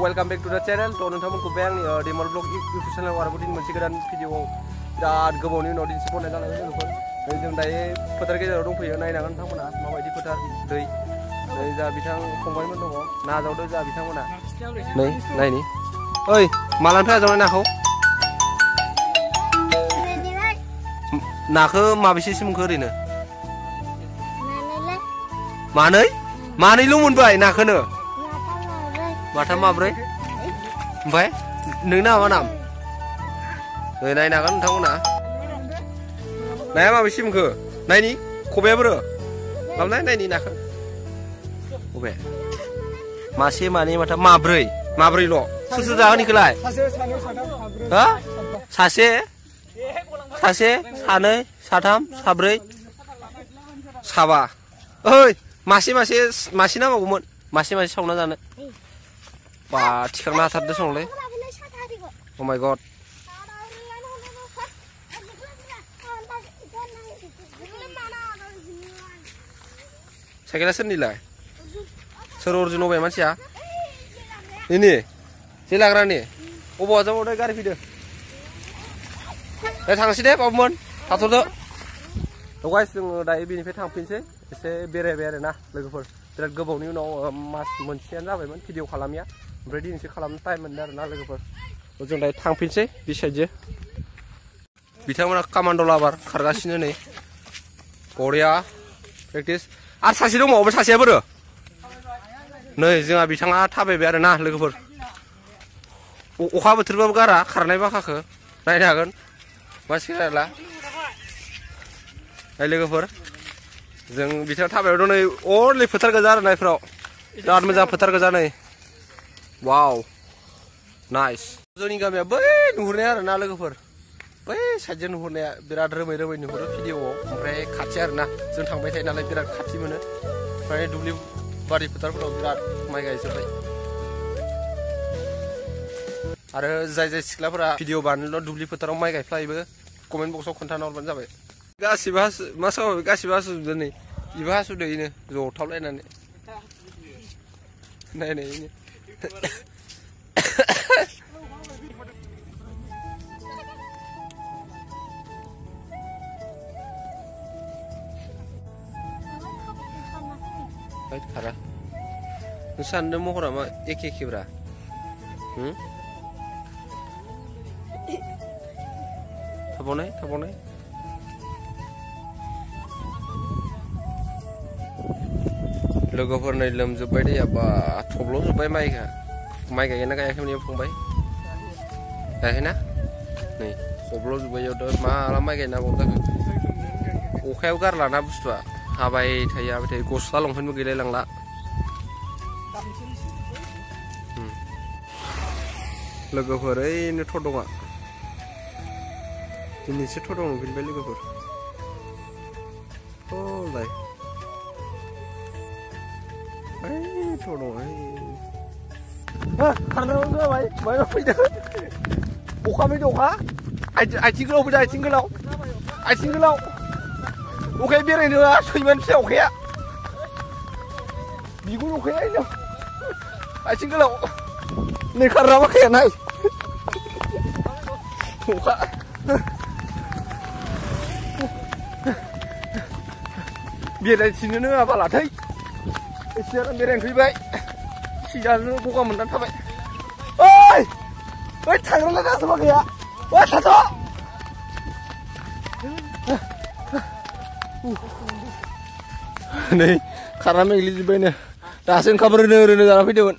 welcome back to the channel. To नोंथांमोनखौ बे आंनि डिमल blog YouTube चेनेलाव आरोबाव दिन मोनसे गोदान भिडिअ बिराद गोबावनि उनाव दिन्थिफुंनाय जालांबाय लोगोफोर। जों दायो फोथार गेजेराव दंफैयो नायनांगोन नोंथांमोना माबायदि फोथार दै जा बिथां फंबायमोन दङ नाजावदो जा बिथांमोना नै नायनि ओइ मालानिफ्राय आजावनाय नाखौ नाखौ माबेसेसो मोनखो ओरैनो मानै मानैल' मोनबाय नाखौनो माथाम माब्रै ओमफ्राय नोंना मा नाम नै नायनांगोन नोंथांमोना नाया माबेसे मोनखो नायनि खबाया बोरो लाबनाय नायनि नाखौ खबाया मासे मानै माथाम माब्रैल' सोर सोर जागोन इखौलाय हा सासे सानै साथाम साब्रै साबा ओइ मासे नांबावगौमोन मासे सावना जानो बा थिखांना हाथारदो संलै अ माय गड साइकेला सोरनिलाय सोर अर्जुन अबे मानसिया इनि जे लाग्रानि अबाव जाबावदो गारि फैदो थांसै दे बाबुमोन थाथ'दो गाइस जोङो दायो बेनिफ्राय थांफिनसै एसे बेरायबाय आरोना लोगोफोर बिराद गोबावनि उनाव मास मोनसेयानो जाबायमोन भिडिअ खालामिया ओमफ्राय दिनैसो खालामनो टाइम मोनदों आरोना लोगोफोर जों दायो थांफिनसै बे साइडजों बिथांमोना कामान्ड' लाबार खारगासिनो नै बरिया प्रेक्टिस आरो सासे दंबावो सासेया बोरो नै जोंहा बिथाङा थाबायबाय आरोना लोगोफोर अखा बोथोरबाबो गारा खारनाय बाखाखौ नायनो हागोन मानसिफोरा लोगोफोर जों बिथाङा थाबायबाय दं नै अनलि फोथार गोजा आरो नायफ्राव बिराद मोजां फोथार गोजा नै वाव नाइस जोंनि गामिया बै नुहुरनाया आरोना लोगोफोर बै साइडजों नुहुरनाया बिराद रोमै नुहुरो भिडिअआव ओमफ्राय खाथि आरोना जों थांबाय थायो नालाय बिराद खाथि मोनो ओमफ्राय दुब्लि बारि फोथारफोराव बिराद माइ गायजोब्बाय आरो जाय सिख्लाफोरा भिडिअ बानायल' दुब्लि फोथाराव माइ गायफ्लायोबो कमेन्ट बक्सआव खोन्थाना हरबानो जाबाय गासिबो मा समाव गासिबो हासुजोबदो नै इबो हासुदो इनो जथाबलायनानै नायनायनो खारा नों सानदों महरा मा एखेब्रा थाबावनाय लोगोफोर नै लोमजोब्बाय दैया बा थब्ल'जोब्बाय माइ गायगोना गायाखैमोन फंबाय गायाखैना नै थब्ल'जोब्बाय माला माइ गायनांगौ जाखो अखायाव गारलाना बुस्थुआ हाबाय थायो गस्ला लंपेन्टबो गैलाय लांला लोगोफोर ओइनो थ' दङा दिनैसो थ' दं नुफिनबाय लोगोफोर लाय थ' दङ खारनांगौ जाबाय माबा फैदों अखा फैदों अखा आथिं गोलाव फैदों आथिं गोलाव अखाया बेरायनो होआ सैमान फिसा अखाया बिगुर अखाया आथिं गोलाव नै खारना माखाया नाय अखा बेरायथिनोनो होआ बालाथै एसे बेरायनो फैबाय सिगांनो गगा मोननानै थाबाय ओइ थांग्रालाय गासैबो गैया ओइ थाथ' नै खारना मेग्लिजोब्बायनो दासो ओंखाम रोनो जाना फैदोंमोन